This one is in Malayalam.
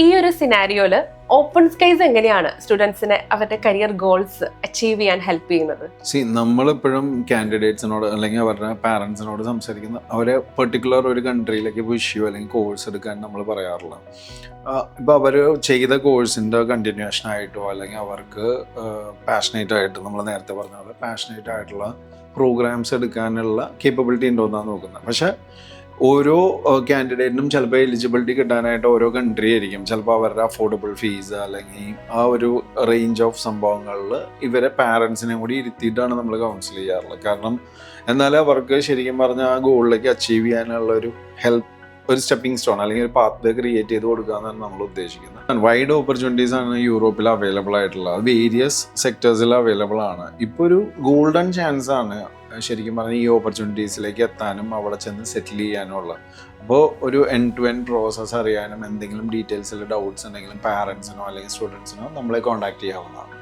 ഈ ഒരു സിനാരിയോയില് ഓപ്പൺ സ്കൈസ് എങ്ങനെയാണ് സ്റ്റുഡൻസിനെ അവരുടെ കരിയർ ഗോൾസ് അച്ചീവ് ചെയ്യാൻ ഹെൽപ്പ് ചെയ്യുന്നത്? നമ്മളെപ്പോഴും കാൻഡിഡേറ്റ്സിനോട് അല്ലെങ്കിൽ അവരുടെ പാരൻസിനോട് സംസാരിക്കുന്ന അവരെ പെർട്ടിക്കുലർ ഒരു കൺട്രിയിലേക്ക് പുഷ് അല്ലെങ്കിൽ കോഴ്സ് എടുക്കാൻ നമ്മൾ പറയാറില്ല. ഇപ്പോൾ അവർ ചെയ്ത കോഴ്സിൻ്റെ കണ്ടിന്യൂഷൻ ആയിട്ടോ അല്ലെങ്കിൽ അവർക്ക് പാഷനേറ്റ് ആയിട്ട് നമ്മൾ നേരത്തെ പറഞ്ഞ പോലെ പാഷനേറ്റ് ആയിട്ടുള്ള പ്രോഗ്രാംസ് എടുക്കാനുള്ള കേപ്പബിലിറ്റി ഉണ്ടോ എന്നാണ് നോക്കുന്നത്. പക്ഷേ ഓരോ കാൻഡിഡേറ്റിനും ചിലപ്പോൾ എലിജിബിലിറ്റി കിട്ടാനായിട്ട് ഓരോ കൺട്രി ആയിരിക്കും. ചിലപ്പോൾ അവരുടെ അഫോർഡബിൾ ഫീസ് അല്ലെങ്കിൽ ആ ഒരു റേഞ്ച് ഓഫ് സംഭവങ്ങളിൽ ഇവരെ പാരൻസിനെ കൂടി ഇരുത്തിയിട്ടാണ് നമ്മൾ കൗൺസിൽ ചെയ്യാറുള്ളത്. കാരണം എന്നാലും അവർക്ക് ശരിക്കും പറഞ്ഞാൽ ആ ഗോളിലേക്ക് അച്ചീവ് ചെയ്യാനുള്ള ഒരു ഹെൽപ്പ്, ഒരു സ്റ്റെപ്പിംഗ് സ്റ്റോൺ അല്ലെങ്കിൽ ഒരു പാത്ത് വേ ക്രിയേറ്റ് ചെയ്ത് കൊടുക്കുക എന്നാണ് നമ്മൾ ഉദ്ദേശിക്കുന്നത്. വൈഡ് ഓപ്പർച്യൂണിറ്റീസ് ആണ് യൂറോപ്പിൽ അവൈലബിൾ ആയിട്ടുള്ളത്. വേരിയസ് സെക്ടേഴ്സിൽ അവൈലബിൾ ആണ്. ഇപ്പോൾ ഒരു ഗോൾഡൻ ചാൻസ് ആണ് ശരിക്കും പറഞ്ഞാൽ ഈ ഓപ്പർച്യൂണിറ്റീസിലേക്ക് എത്താനും അവിടെ ചെന്ന് സെറ്റിൽ ചെയ്യാനുള്ള. അപ്പോൾ ഒരു എൻഡ് ടു എൻഡ് പ്രോസസ്സ് അറിയാനും എന്തെങ്കിലും ഡീറ്റെയിൽസിൽ ഡൗട്ട്സ് ഉണ്ടെങ്കിലും പാരൻസിനോ അല്ലെങ്കിൽ സ്റ്റുഡൻസിനോ നമ്മളെ കോൺടാക്ട് ചെയ്യാവുന്നതാണ്.